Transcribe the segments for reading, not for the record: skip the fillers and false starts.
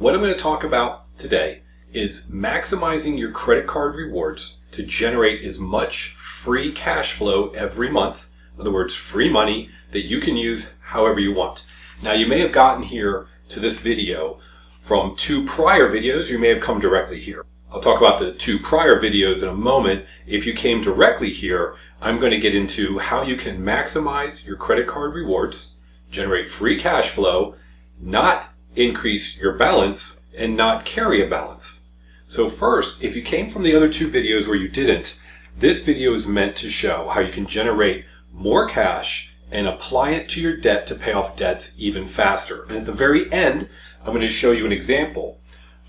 What I'm going to talk about today is maximizing your credit card rewards to generate as much free cash flow every month. In other words, free money that you can use however you want. Now, you may have gotten here to this video from two prior videos. You may have come directly here. I'll talk about the two prior videos in a moment. If you came directly here, I'm going to get into how you can maximize your credit card rewards, generate free cash flow, not increase your balance, and not carry a balance. So first, if you came from the other two videos where you didn't, this video is meant to show how you can generate more cash and apply it to your debt to pay off debts even faster. And at the very end, I'm going to show you an example.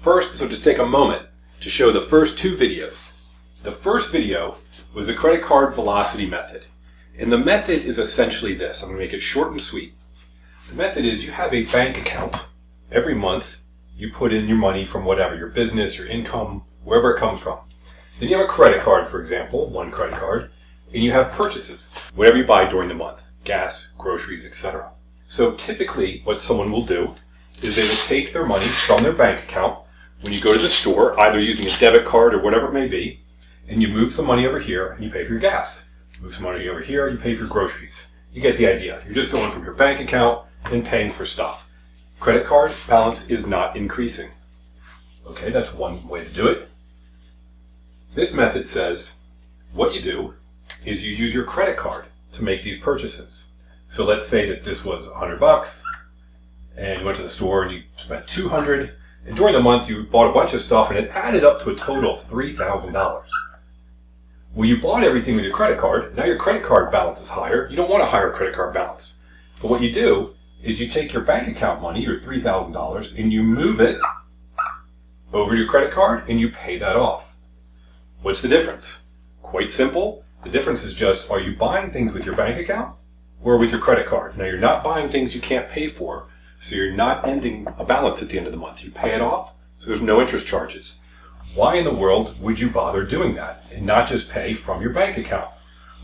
First, so just take a moment to show the first two videos. The first video was the credit card velocity method. And the method is essentially this. I'm going to make it short and sweet. The method is you have a bank account. Every month, you put in your money from whatever, your business, your income, wherever it comes from. Then you have a credit card, for example, one credit card, and you have purchases, whatever you buy during the month, gas, groceries, etc. So typically what someone will do is they will take their money from their bank account when you go to the store, either using a debit card or whatever it may be, and you move some money over here and you pay for your gas. Move some money over here, you pay for your groceries. You get the idea. You're just going from your bank account and paying for stuff. Credit card balance is not increasing. Okay, that's one way to do it. This method says what you do is you use your credit card to make these purchases. So let's say that this was $100 and you went to the store and you spent $200, and during the month you bought a bunch of stuff and it added up to a total of $3,000. Well, you bought everything with your credit card. Now your credit card balance is higher. You don't want a higher credit card balance. But what you do is you take your bank account money, your $3,000, and you move it over to your credit card and you pay that off. What's the difference? Quite simple. The difference is just, are you buying things with your bank account or with your credit card? Now, you're not buying things you can't pay for, so you're not ending a balance at the end of the month. You pay it off, so there's no interest charges. Why in the world would you bother doing that and not just pay from your bank account?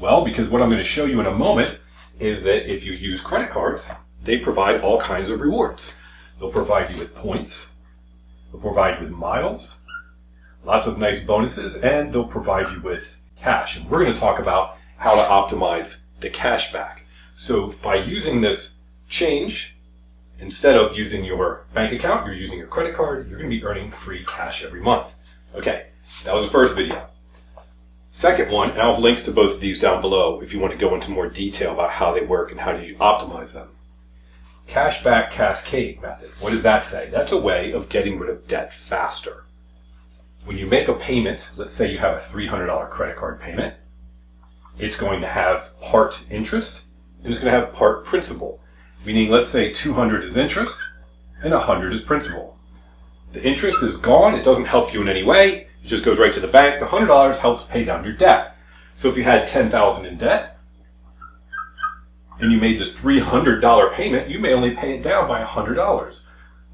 Well, because what I'm going to show you in a moment is that if you use credit cards, they provide all kinds of rewards. They'll provide you with points, they'll provide you with miles, lots of nice bonuses, and they'll provide you with cash. And we're going to talk about how to optimize the cashback. So by using this change, instead of using your bank account, you're using your credit card, you're going to be earning free cash every month. Okay, that was the first video. Second one, and I'll have links to both of these down below if you want to go into more detail about how they work and how do you optimize them. Cashback Cascade method. What does that say? That's a way of getting rid of debt faster. When you make a payment, let's say you have a $300 credit card payment, it's going to have part interest and it's going to have part principal. Meaning, let's say 200 is interest and 100 is principal. The interest is gone. It doesn't help you in any way. It just goes right to the bank. The $100 helps pay down your debt. So if you had $10,000 in debt and you made this $300 payment, you may only pay it down by $100,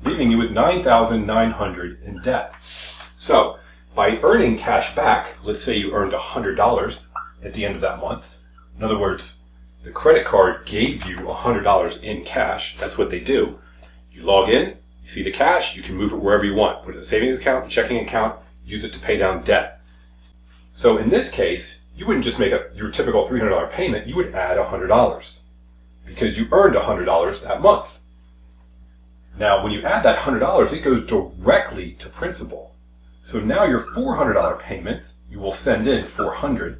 leaving you with $9,900 in debt. So by earning cash back, let's say you earned $100 at the end of that month. In other words, the credit card gave you $100 in cash. That's what they do. You log in, you see the cash, you can move it wherever you want. Put it in a savings account, checking account, use it to pay down debt. So in this case, you wouldn't just make your typical $300 payment, you would add $100 because you earned $100 that month. Now, when you add that $100, it goes directly to principal. So now your $400 payment, you will send in $400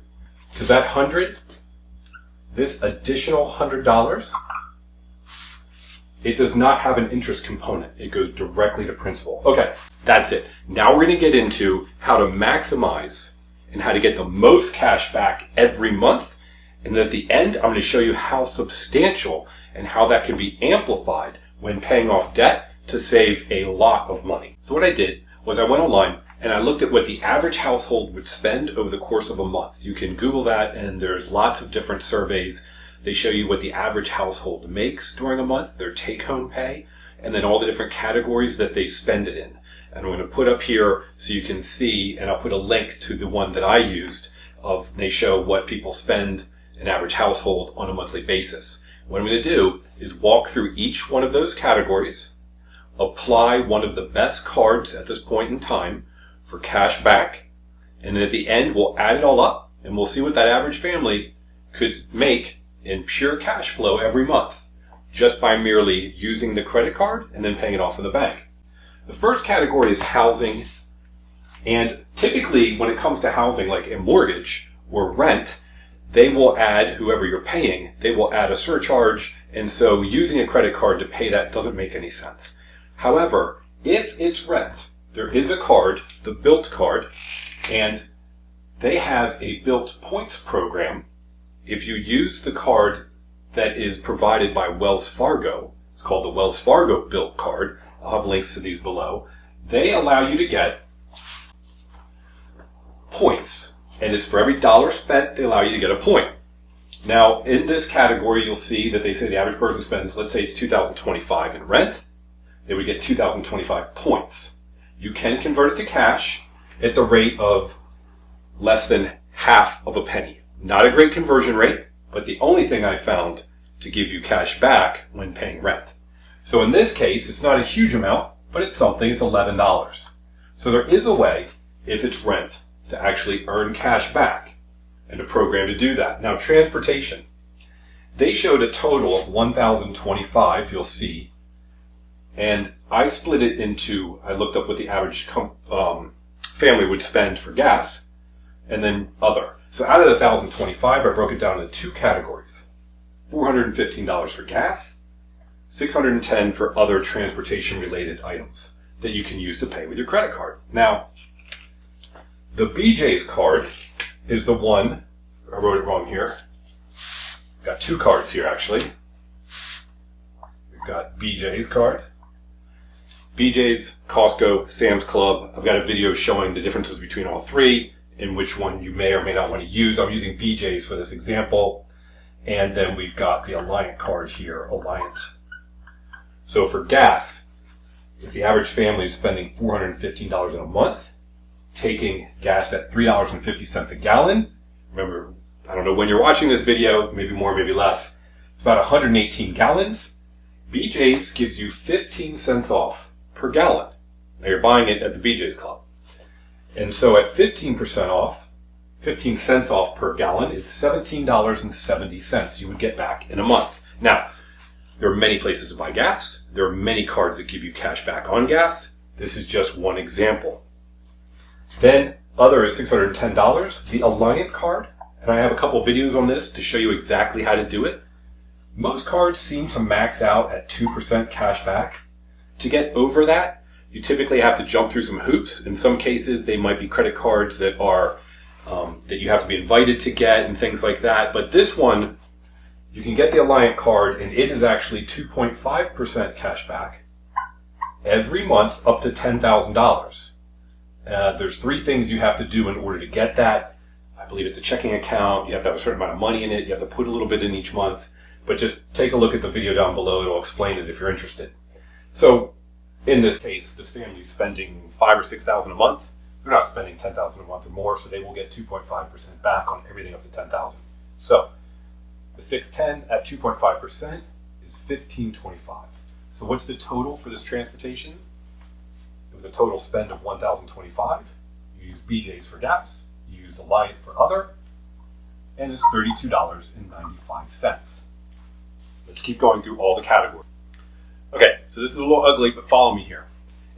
because that $100, this additional $100, it does not have an interest component. It goes directly to principal. Okay, that's it. Now we're going to get into how to maximize and how to get the most cash back every month. And then at the end, I'm going to show you how substantial and how that can be amplified when paying off debt to save a lot of money. So what I did was I went online and I looked at what the average household would spend over the course of a month. You can Google that, and there's lots of different surveys. They show you what the average household makes during a month, their take-home pay, and then all the different categories that they spend it in. And I'm going to put up here so you can see, and I'll put a link to the one that I used they show what people spend, an average household, on a monthly basis. What I'm going to do is walk through each one of those categories, apply one of the best cards at this point in time for cash back, and then at the end we'll add it all up and we'll see what that average family could make in pure cash flow every month just by merely using the credit card and then paying it off in the bank. The first category is housing, and typically when it comes to housing like a mortgage or rent, they will add, whoever you're paying, they will add a surcharge, and so using a credit card to pay that doesn't make any sense. However, if it's rent, there is a card, the Built card, and they have a Built points program. If you use the card that is provided by Wells Fargo, it's called the Wells Fargo Built card, I'll have links to these below, they allow you to get points, and it's for every dollar spent, they allow you to get a point. Now, in this category, you'll see that they say the average person spends, let's say it's $2,025 in rent, they would get 2,025 points. You can convert it to cash at the rate of less than half of a penny. Not a great conversion rate, but the only thing I found to give you cash back when paying rent. So in this case, it's not a huge amount, but it's something, it's $11. So there is a way, if it's rent, to actually earn cash back and a program to do that. Now, transportation. They showed a total of 1,025, you'll see, and I split it into, I looked up what the average family would spend for gas, and then other. So out of the 1,025, I broke it down into two categories. $415 for gas, $610 for other transportation-related items that you can use to pay with your credit card. Now, the BJ's card is the one, I wrote it wrong here. Got two cards here, actually. We've got BJ's card. BJ's, Costco, Sam's Club. I've got a video showing the differences between all three and which one you may or may not want to use. I'm using BJ's for this example. And then we've got the Alliant card here, Alliant. So for gas, if the average family is spending $415 in a month, taking gas at $3.50 a gallon, remember, I don't know when you're watching this video, maybe more, maybe less, it's about 118 gallons. BJ's gives you 15 cents off per gallon. Now you're buying it at the BJ's Club. And so at 15% off, 15 cents off per gallon, it's $17.70 you would get back in a month. Now, there are many places to buy gas. There are many cards that give you cash back on gas. This is just one example. Then other is $610, the Alliant card, and I have a couple of videos on this to show you exactly how to do it. Most cards seem to max out at 2% cash back. To get over that, you typically have to jump through some hoops. In some cases, they might be credit cards that are that you have to be invited to get and things like that. But this one, you can get the Alliant card, and it is actually 2.5% cash back every month up to $10,000. There's three things you have to do in order to get that. I believe it's a checking account. You have to have a certain amount of money in it. You have to put a little bit in each month. But just take a look at the video down below. It'll explain it if you're interested. So in this case, this family is spending $5,000 or $6,000 a month. They're not spending $10,000 a month or more, so they will get 2.5% back on everything up to $10,000. So the 610 at 2.5% is $1,525. So what's the total for this transportation? It was a total spend of $1,025. You use BJ's for gas, you use Alliant for other, and it's $32.95. Let's keep going through all the categories. Okay, so this is a little ugly, but follow me here.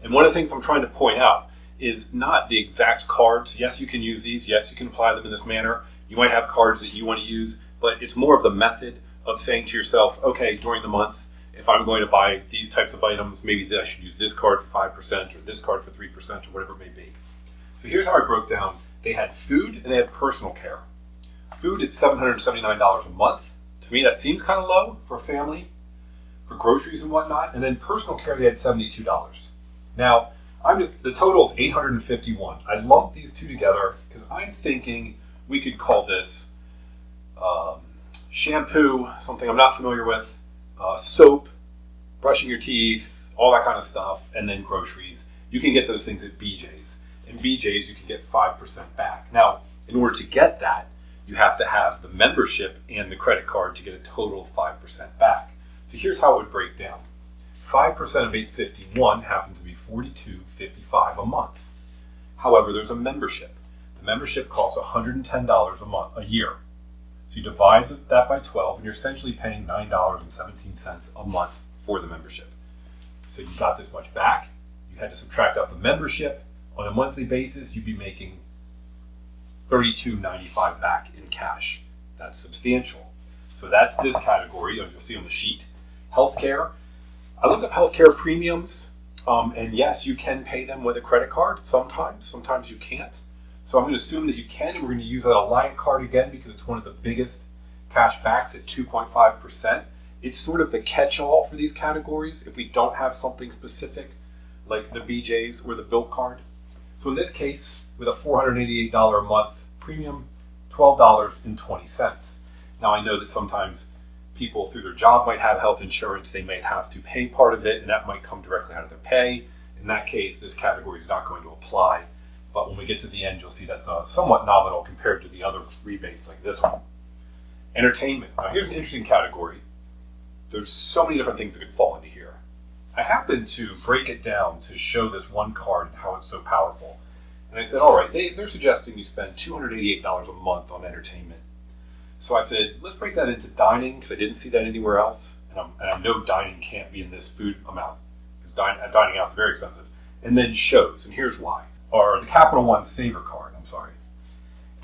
And one of the things I'm trying to point out is not the exact cards. Yes, you can use these. Yes, you can apply them in this manner. You might have cards that you want to use, but it's more of the method of saying to yourself, okay, during the month, if I'm going to buy these types of items, maybe I should use this card for 5% or this card for 3% or whatever it may be. So here's how I broke down. They had food and they had personal care. Food is $779 a month. To me, that seems kind of low for a family, for groceries and whatnot. And then personal care, they had $72. Now, the total is $851. I lumped these two together because I'm thinking we could call this shampoo, something I'm not familiar with, soap, brushing your teeth, all that kind of stuff, and then groceries. You can get those things at BJ's. In BJ's, you can get 5% back. Now, in order to get that, you have to have the membership and the credit card to get a total of 5% back. So here's how it would break down. 5% of 851 happens to be $42.55 a month. However, there's a membership. The membership costs $110 a year. So you divide that by 12, and you're essentially paying $9.17 a month for the membership. So you got this much back. You had to subtract out the membership. On a monthly basis, you'd be making $32.95 back in cash. That's substantial. So that's this category, as you'll see on the sheet. Healthcare. I looked up healthcare premiums, and yes, you can pay them with a credit card sometimes. Sometimes you can't. So I'm going to assume that you can, and we're going to use that Alliant card again because it's one of the biggest cash backs at 2.5%. It's sort of the catch-all for these categories if we don't have something specific like the BJ's or the Bilt card. So in this case, with a $488 a month premium, $12.20. Now I know that sometimes people through their job might have health insurance, they might have to pay part of it, and that might come directly out of their pay. In that case, this category is not going to apply. But when we get to the end, you'll see that's somewhat nominal compared to the other rebates like this one. Entertainment. Now here's an interesting category. There's so many different things that could fall into here. I happened to break it down to show this one card and how it's so powerful. And I said, all right, they're suggesting you spend $288 a month on entertainment. So I said, let's break that into dining, because I didn't see that anywhere else. And I know dining can't be in this food amount, because dining out is very expensive. And then shows, and here's why. Or the Capital One Saver card,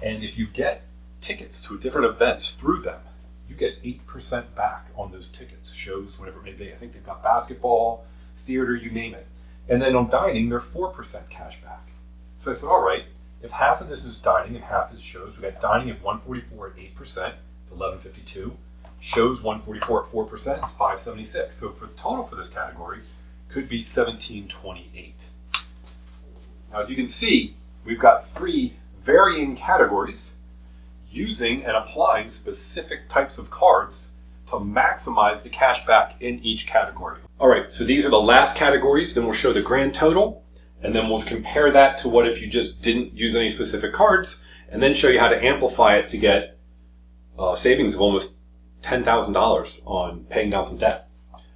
And if you get tickets to different events through them, you get 8% back on those tickets, shows, whatever it may be. I think they've got basketball, theater, you name it. And then on dining, they're 4% cash back. So I said, all right, if half of this is dining and half is shows, we got dining at 144 at 8%, it's 1152. Shows 144 at 4%, it's 576. So for the total for this category could be 1728. Now, as you can see, we've got 3 varying categories using and applying specific types of cards to maximize the cash back in each category. All right, so these are the last categories. Then we'll show the grand total, and then we'll compare that to what if you just didn't use any specific cards, and then show you how to amplify it to get savings of almost $10,000 on paying down some debt.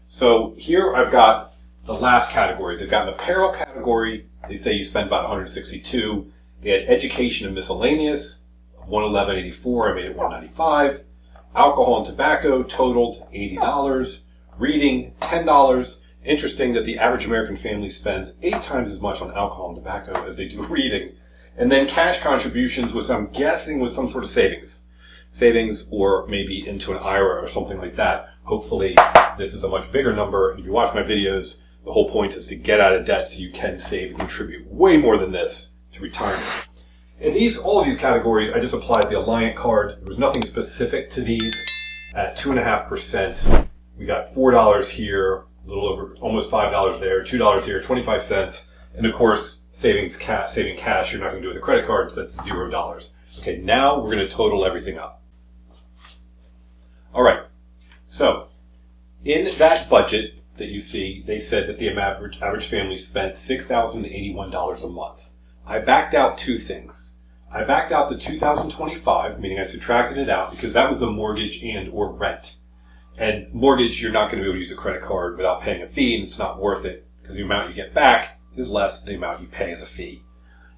So here I've got the last categories. I've got an apparel category. They say you spend about $162. They had education and miscellaneous, $111.84. I made it $195. Alcohol and tobacco totaled $80. Reading, $10. Interesting that the average American family spends 8 times as much on alcohol and tobacco as they do reading. And then cash contributions, which I'm guessing was some sort of savings. Savings, or maybe into an IRA or something like that. Hopefully this is a much bigger number. And if you watch my videos, the whole point is to get out of debt so you can save and contribute way more than this to retirement. And all of these categories, I just applied the Alliant card. There was nothing specific to these. At 2.5%, we got $4 here, a little over, almost $5 there, $2 here, 25 cents. And of course, saving cash, you're not going to do with a credit card, so that's $0. Okay, now we're going to total everything up. All right, so in that budget that you see, they said that the average family spent $6,081 a month. I backed out 2 things. I backed out the 2025, meaning I subtracted it out because that was the mortgage and or rent. And mortgage, you're not going to be able to use a credit card without paying a fee, and it's not worth it because the amount you get back is less than the amount you pay as a fee.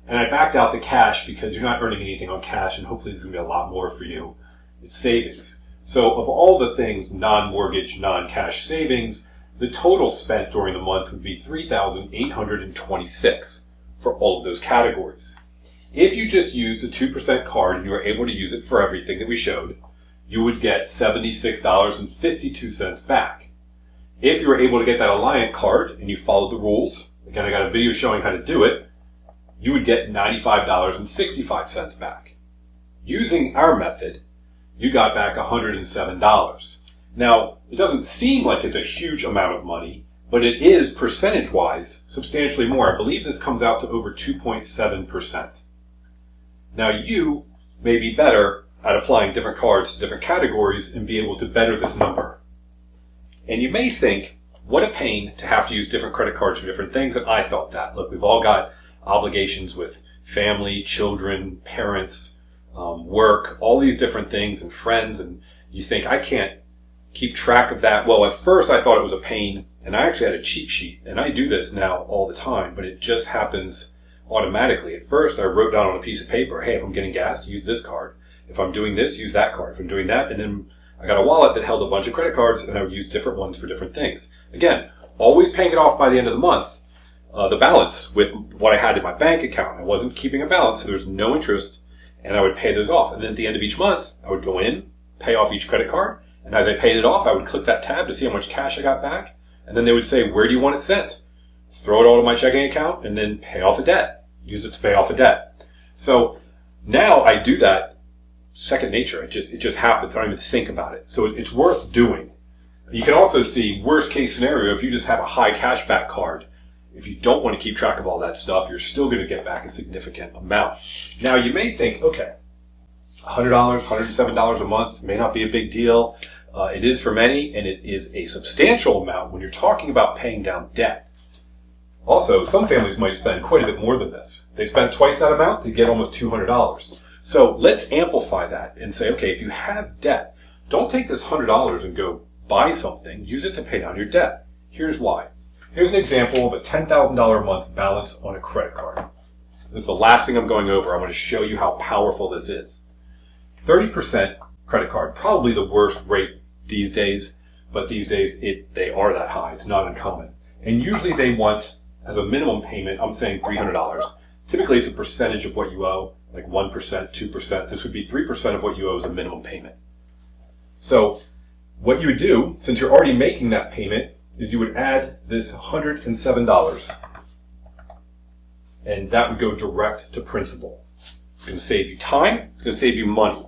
And I backed out the cash because you're not earning anything on cash, and hopefully this is going to be a lot more for you. It's savings. So of all the things, non-mortgage, non-cash savings, the total spent during the month would be $3,826 for all of those categories. If you just used a 2% card and you were able to use it for everything that we showed, you would get $76.52 back. If you were able to get that Alliant card and you followed the rules, again, I got a video showing how to do it, you would get $95.65 back. Using our method, you got back $107. Now, it doesn't seem like it's a huge amount of money, but it is, percentage-wise, substantially more. I believe this comes out to over 2.7%. Now, you may be better at applying different cards to different categories and be able to better this number. And you may think, what a pain to have to use different credit cards for different things, and I thought that. Look, we've all got obligations with family, children, parents, work, all these different things, and friends, and you think, I can't keep track of that. Well, at first I thought it was a pain, and I actually had a cheat sheet, and I do this now all the time, but it just happens automatically. At first I wrote down on a piece of paper, hey, if I'm getting gas, use this card. If I'm doing this, use that card. If I'm doing that, and then I got a wallet that held a bunch of credit cards, and I would use different ones for different things. Again, always paying it off by the end of the month. The balance with what I had in my bank account. I wasn't keeping a balance, so there's no interest, and I would pay those off. And then at the end of each month, I would go in, pay off each credit card, and as I paid it off, I would click that tab to see how much cash I got back, and then they would say, where do you want it sent? Throw it all to my checking account, and then pay off a debt. Use it to pay off a debt. So now I do that second nature. It just happens. I don't even think about it. So it's worth doing. You can also see worst case scenario, if you just have a high cashback card, if you don't want to keep track of all that stuff, you're still going to get back a significant amount. Now you may think, okay, $100, $107 a month may not be a big deal. It is for many, and it is a substantial amount when you're talking about paying down debt. Also, some families might spend quite a bit more than this. They spend twice that amount, they get almost $200. So let's amplify that and say, okay, if you have debt, don't take this $100 and go buy something. Use it to pay down your debt. Here's why. Here's an example of a $10,000 a month balance on a credit card. This is the last thing I'm going over. I want to show you how powerful this is. 30% credit card, probably the worst rate these days, but these days they are that high. It's not uncommon. And usually they want, as a minimum payment, I'm saying $300. Typically it's a percentage of what you owe, like 1%, 2%. This would be 3% of what you owe as a minimum payment. So what you would do, since you're already making that payment, is you would add this $107, and that would go direct to principal. It's going to save you time, it's going to save you money.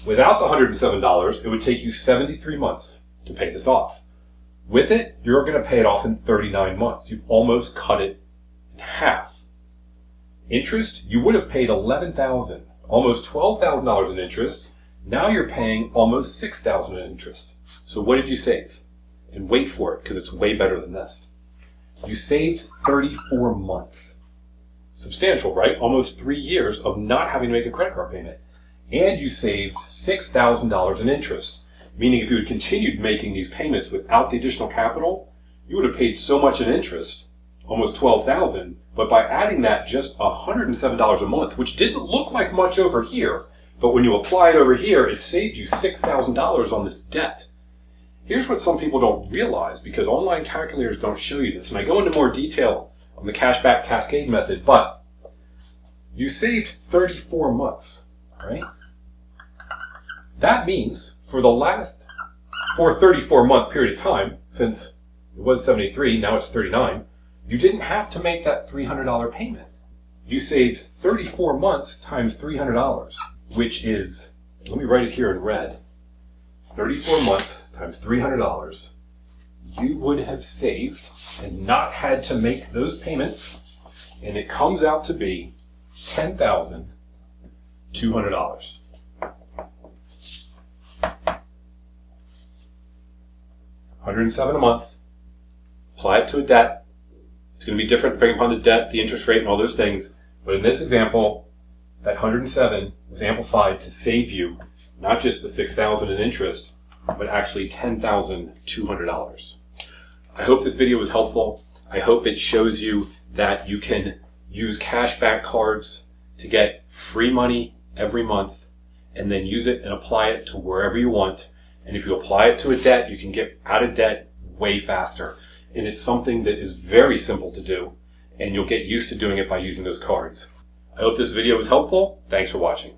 Without the $107, it would take you 73 months to pay this off. With it, you're going to pay it off in 39 months. You've almost cut it in half. Interest, you would have paid $11,000, almost $12,000 in interest. Now you're paying almost $6,000 in interest. So what did you save? And wait for it, because it's way better than this. You saved 34 months. Substantial, right? Almost 3 years of not having to make a credit card payment. And you saved $6,000 in interest. Meaning if you had continued making these payments without the additional capital, you would have paid so much in interest, almost $12,000, but by adding that just $107 a month, which didn't look like much over here, but when you apply it over here, it saved you $6,000 on this debt. Here's what some people don't realize, because online calculators don't show you this, and I go into more detail on the cashback Cascade method, but you saved 34 months, right? That means for a 34-month period of time, since it was 73, now it's 39, you didn't have to make that $300 payment. You saved 34 months times $300, which is, let me write it here in red, 34 months times $300, you would have saved and not had to make those payments, and it comes out to be $10,200. $107 a month, apply it to a debt. It's going to be different depending upon the debt, the interest rate, and all those things. But in this example, that 107 was amplified to save you not just the $6,000 in interest, but actually $10,200. I hope this video was helpful. I hope it shows you that you can use cashback cards to get free money every month and then use it and apply it to wherever you want. And if you apply it to a debt, you can get out of debt way faster. And it's something that is very simple to do, and you'll get used to doing it by using those cards. I hope this video was helpful. Thanks for watching.